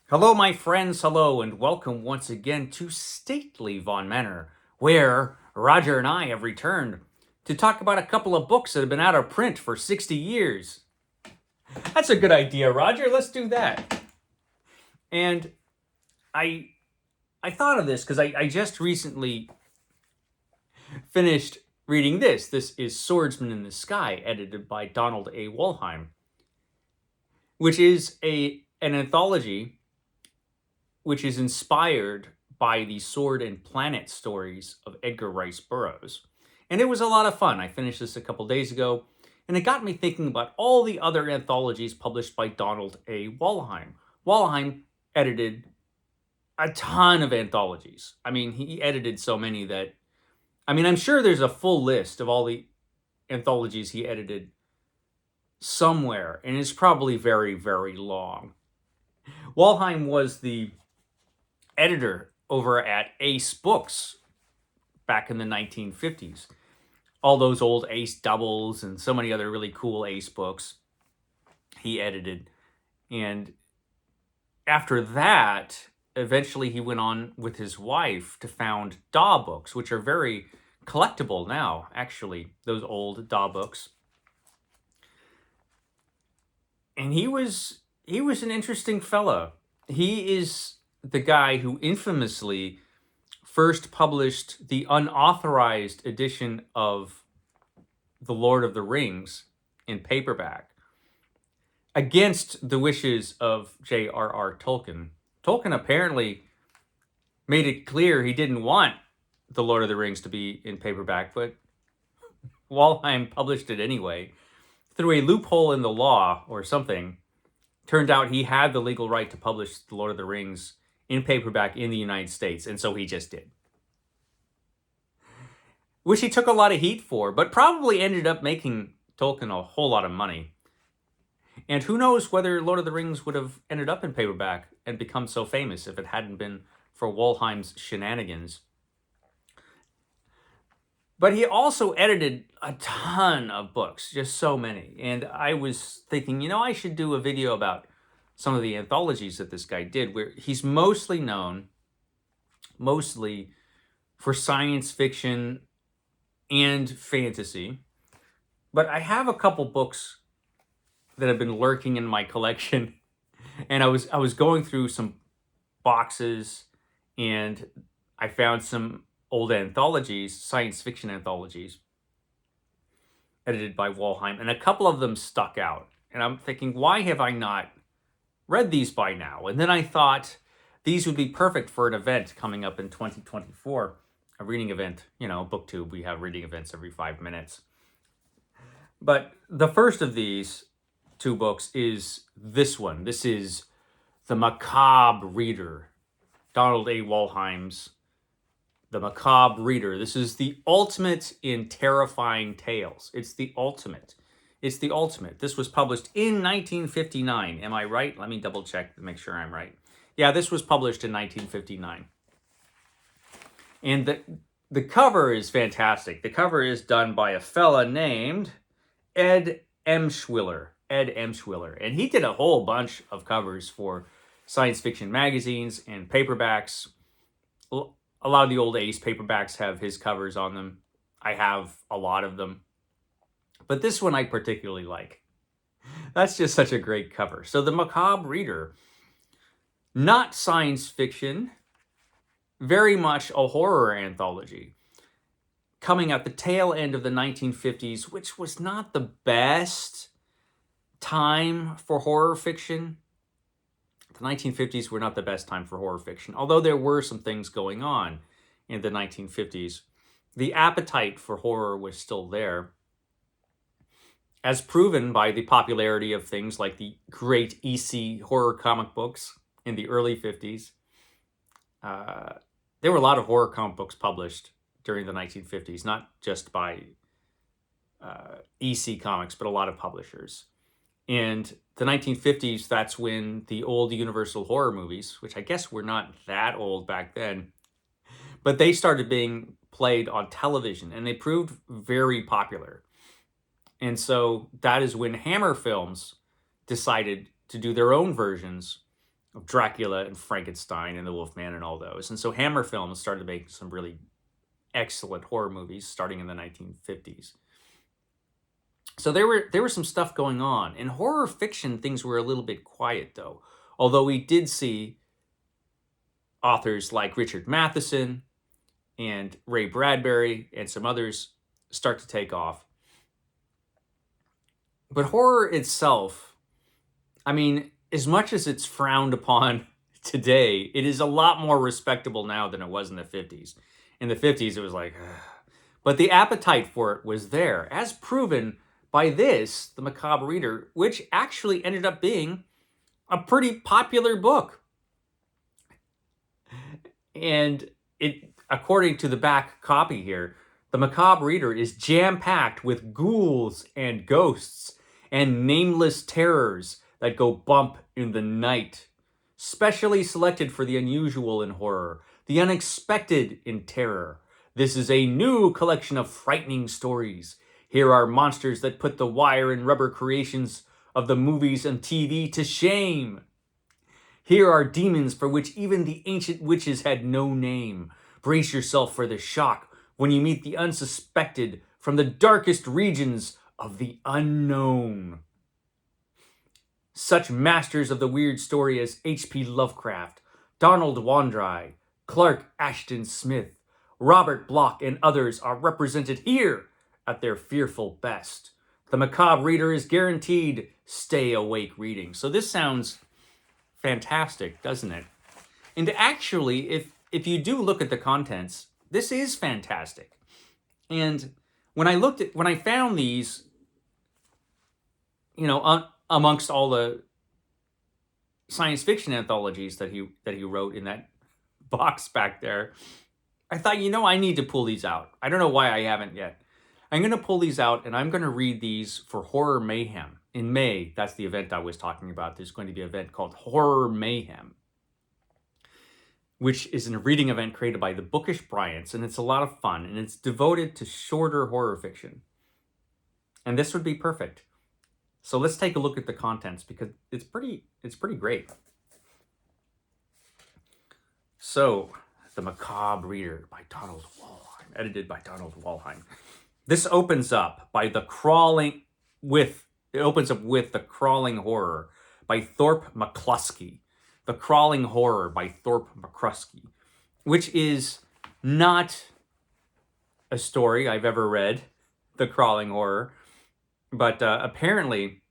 Hello, my friends, hello, and welcome once again to Stately Von Manor, where Roger and I have returned to talk about a couple of books that have been out of print for 60 years. That's a good idea, Roger. Let's do that. And I I thought of this because I just recently finished reading this. This is Swordsman in the Sky, edited by Donald A. Wollheim, which is an anthology which is inspired by the Sword and Planet stories of Edgar Rice Burroughs. And it was a lot of fun. I finished this a couple days ago, and it got me thinking about all the other anthologies published by Donald A. Wollheim. Wollheim edited a ton of anthologies. I mean, he edited so many that, I'm sure there's a full list of all the anthologies he edited somewhere, and it's probably very, very long. Wollheim was the editor over at Ace Books back in the 1950s. All those old Ace doubles and so many other really cool Ace books he edited. And after that, eventually he went on with his wife to found Daw Books, which are very collectible now, actually, those old Daw books. And he was an interesting fella. He is the guy who infamously first published the unauthorized edition of The Lord of the Rings in paperback against the wishes of J.R.R. Tolkien. Tolkien apparently made it clear he didn't want The Lord of the Rings to be in paperback, but Wollheim published it anyway. Through a loophole in the law or something, turned out he had the legal right to publish The Lord of the Rings in paperback in the United States, and so he just did. Which he took a lot of heat for, but probably ended up making Tolkien a whole lot of money. And who knows whether Lord of the Rings would have ended up in paperback and become so famous if it hadn't been for Wollheim's shenanigans. But he also edited a ton of books, just so many. And I was thinking, I should do a video about some of the anthologies that this guy did, where he's mostly known, mostly for science fiction and fantasy. But I have a couple books that have been lurking in my collection, and I was going through some boxes, and I found some old anthologies, science fiction anthologies, edited by Wollheim, and a couple of them stuck out. And I'm thinking, why have I not read these by now? And then I thought these would be perfect for an event coming up in 2024, a reading event. BookTube, we have reading events every 5 minutes. But the first of these two books is this one. This is The Macabre Reader, Donald A. Wollheim's The Macabre Reader. This is the ultimate in terrifying tales. It's the ultimate. It's the ultimate. This was published in 1959. Am I right? Let me double check to make sure I'm right. Yeah, this was published in 1959. And the cover is fantastic. The cover is done by a fella named Ed Emshwiller. And he did a whole bunch of covers for science fiction magazines and paperbacks. A lot of the old Ace paperbacks have his covers on them. I have a lot of them. But this one I particularly like. That's just such a great cover. So The Macabre Reader, not science fiction, very much a horror anthology, coming at the tail end of the 1950s, which was not the best time for horror fiction. The 1950s were not the best time for horror fiction, although there were some things going on in the 1950s. The appetite for horror was still there, as proven by the popularity of things like the great EC horror comic books in the early 50s. There were a lot of horror comic books published during the 1950s, not just by EC Comics, but a lot of publishers. And the 1950s, that's when the old Universal horror movies, which I guess were not that old back then, but they started being played on television, and they proved very popular. And so that is when Hammer Films decided to do their own versions of Dracula and Frankenstein and the Wolfman and all those. And so Hammer Films started making some really excellent horror movies starting in the 1950s. So there was some stuff going on. In horror fiction, things were a little bit quiet though. Although we did see authors like Richard Matheson and Ray Bradbury and some others start to take off. But horror itself, I mean, as much as it's frowned upon today, it is a lot more respectable now than it was in the 50s. In the 50s, it was like, ugh. But the appetite for it was there, as proven by this, The Macabre Reader, which actually ended up being a pretty popular book. And it, according to the back copy here, The Macabre Reader is jam-packed with ghouls and ghosts and nameless terrors that go bump in the night. Specially selected for the unusual in horror, the unexpected in terror. This is a new collection of frightening stories. Here are monsters that put the wire and rubber creations of the movies and TV to shame. Here are demons for which even the ancient witches had no name. Brace yourself for the shock when you meet the unsuspected from the darkest regions of the unknown. Such masters of the weird story as H.P. Lovecraft, Donald Wandrei, Clark Ashton Smith, Robert Bloch, and others are represented here at their fearful best. The Macabre Reader is guaranteed stay awake reading. So this sounds fantastic, doesn't it? And actually, if you do look at the contents, this is fantastic. And when I found these, amongst all the science fiction anthologies that he wrote in that box back there, I thought, I need to pull these out. I don't know why I haven't yet. I'm going to pull these out and I'm going to read these for Horror Mayhem. In May, that's the event I was talking about. There's going to be an event called Horror Mayhem, which is a reading event created by the Bookish Bryants, and it's a lot of fun, and it's devoted to shorter horror fiction. And this would be perfect. So let's take a look at the contents because it's pretty great. So, The Macabre Reader by Donald Wollheim, edited by Donald Wollheim. This opens up with The Crawling Horror by Thorpe McCluskey. The Crawling Horror by Thorpe McCluskey, which is not a story I've ever read, The Crawling Horror, but apparently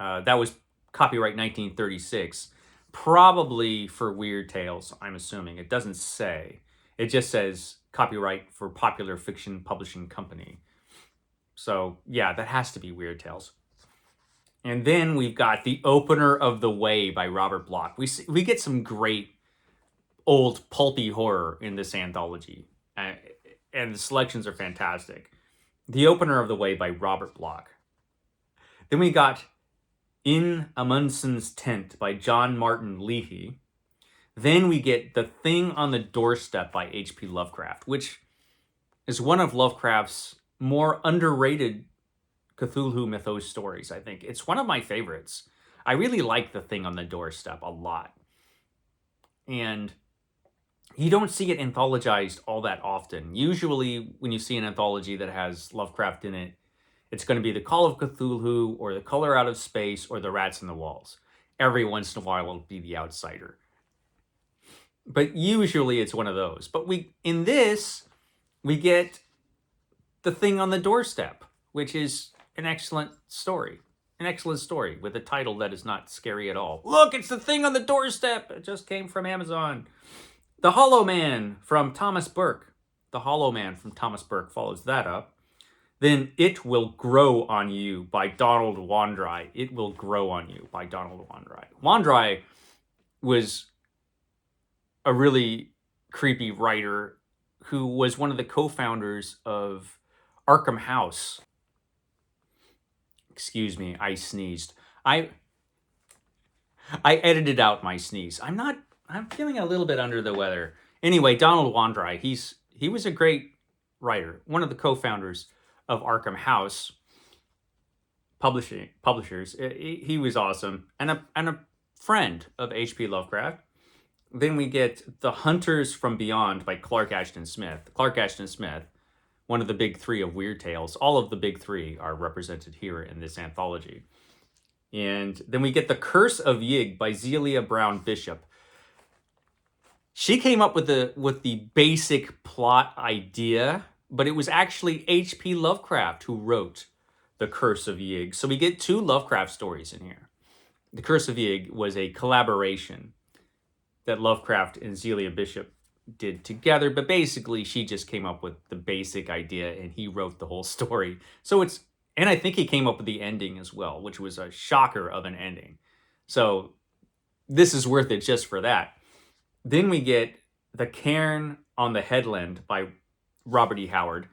that was copyright 1936, probably for Weird Tales, I'm assuming. It doesn't say. It just says copyright for Popular Fiction Publishing Company. So, yeah, that has to be Weird Tales. And then we've got The Opener of the Way by Robert Bloch. We get some great old pulpy horror in this anthology. And the selections are fantastic. The Opener of the Way by Robert Bloch. Then we got In Amundsen's Tent by John Martin Leahy. Then we get The Thing on the Doorstep by H.P. Lovecraft, which is one of Lovecraft's more underrated Cthulhu mythos stories, I think. It's one of my favorites. I really like The Thing on the Doorstep a lot. And you don't see it anthologized all that often. Usually, when you see an anthology that has Lovecraft in it, it's going to be The Call of Cthulhu, or The Color Out of Space, or The Rats in the Walls. Every once in a while, it'll be The Outsider. But usually, it's one of those. But in this, we get The Thing on the Doorstep, which is an excellent story. An excellent story with a title that is not scary at all. Look, it's The Thing on the Doorstep. It just came from Amazon. The Hollow Man from Thomas Burke. The Hollow Man from Thomas Burke follows that up. Then It Will Grow on You by Donald Wandrei. It Will Grow on You by Donald Wandrei. Wandrei was a really creepy writer who was one of the co-founders of Arkham House. Excuse me, I sneezed. I edited out my sneeze. I'm feeling a little bit under the weather. Anyway, Donald Wandrei, he was a great writer, one of the co-founders of Arkham House publishers. He was awesome and a friend of H.P. Lovecraft. Then we get The Hunters from Beyond by Clark Ashton Smith. Clark Ashton Smith, one of the big three of Weird Tales. All of the big three are represented here in this anthology. And then we get The Curse of Yig by Zelia Brown Bishop. She came up with the basic plot idea, but it was actually H.P. Lovecraft who wrote The Curse of Yig. So we get two Lovecraft stories in here. The Curse of Yig was a collaboration that Lovecraft and Zelia Bishop did together, but basically she just came up with the basic idea and he wrote the whole story. And I think he came up with the ending as well, which was a shocker of an ending. So this is worth it just for that. Then we get The Cairn on the Headland by Robert E. Howard.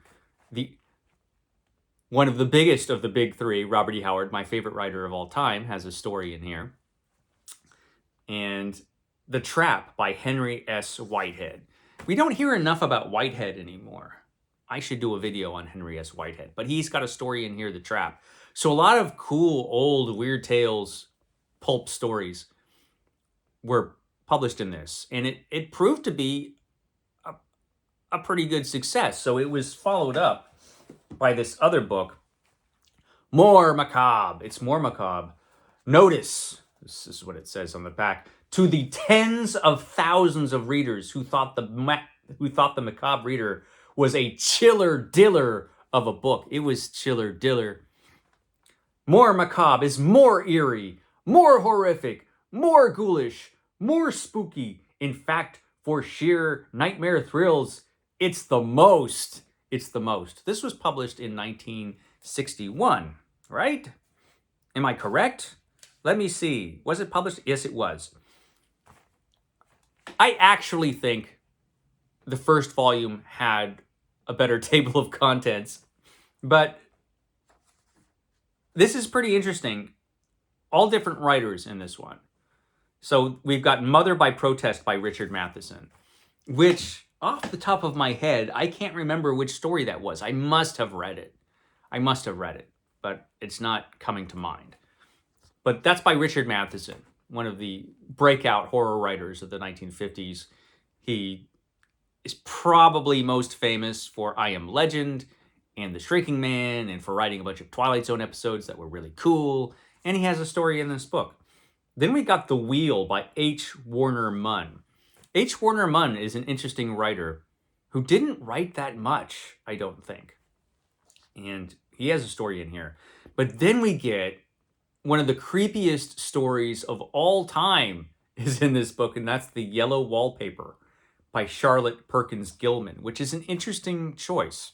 One of the biggest of the big three, Robert E. Howard, my favorite writer of all time, has a story in here. And The Trap by Henry S. Whitehead. We don't hear enough about Whitehead anymore. I should do a video on Henry S. Whitehead, but he's got a story in here, The Trap. So a lot of cool, old, Weird Tales pulp stories were published in this, and it proved to be a pretty good success. So it was followed up by this other book, More Macabre. It's More Macabre. Notice, this is what it says on the back, to the tens of thousands of readers who thought the Macabre Reader was a chiller diller of a book. It was chiller diller. More Macabre is more eerie, more horrific, more ghoulish, more spooky. In fact, for sheer nightmare thrills, it's the most. It's the most. This was published in 1961, right? Am I correct? Let me see. Was it published? Yes, it was. I actually think the first volume had a better table of contents, but this is pretty interesting. All different writers in this one. So we've got Mother by Protest by Richard Matheson, which off the top of my head, I can't remember which story that was. I must have read it. But it's not coming to mind. But that's by Richard Matheson, one of the breakout horror writers of the 1950s. He is probably most famous for I Am Legend and The Shrinking Man, and for writing a bunch of Twilight Zone episodes that were really cool. And he has a story in this book. Then we got The Wheel by H. Warner Munn. H. Warner Munn is an interesting writer who didn't write that much, I don't think. And he has a story in here. But then we get one of the creepiest stories of all time is in this book, and that's The Yellow Wallpaper by Charlotte Perkins Gilman, which is an interesting choice.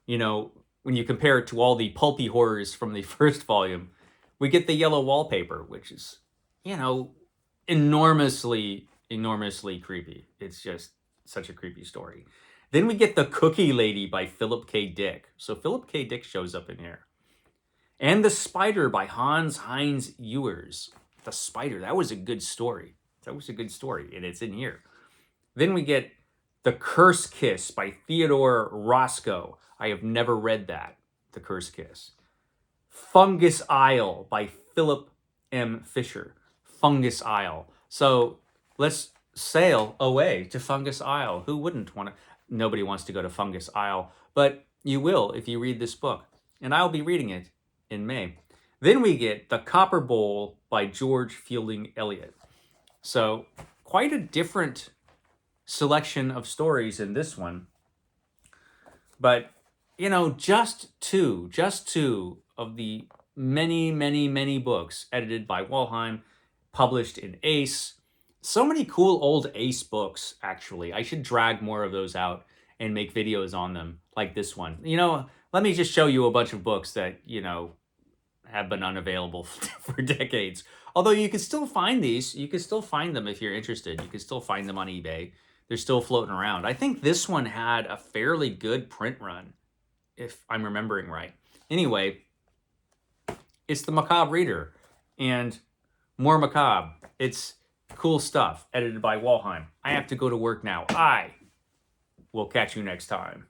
You know, when you compare it to all the pulpy horrors from the first volume, we get The Yellow Wallpaper, which is, you know, enormously creepy. It's just such a creepy story. Then we get The Cookie Lady by Philip K. Dick. So Philip K. Dick shows up in here. And The Spider by Hans Heinz Ewers. The Spider, that was a good story. And it's in here. Then we get The Curse Kiss by Theodore Roscoe. I have never read that, The Curse Kiss. Fungus Isle by Philip M. Fisher. Fungus Isle. So let's sail away to Fungus Isle. Who wouldn't want to? Nobody wants to go to Fungus Isle, but you will if you read this book. And I'll be reading it in May. Then we get The Copper Bowl by George Fielding Eliot. So quite a different selection of stories in this one. But, you know, just two of the many books edited by Wollheim, published in Ace. So many cool old Ace books, actually. I should drag more of those out and make videos on them, like this one. You know, let me just show you a bunch of books that, you know, have been unavailable for decades. Although you can still find these. You can still find them if you're interested. You can still find them on eBay. They're still floating around. I think this one had a fairly good print run, if I'm remembering right. Anyway, it's The Macabre Reader and More Macabre. It's cool stuff, edited by Wollheim. I have to go to work now. I will catch you next time.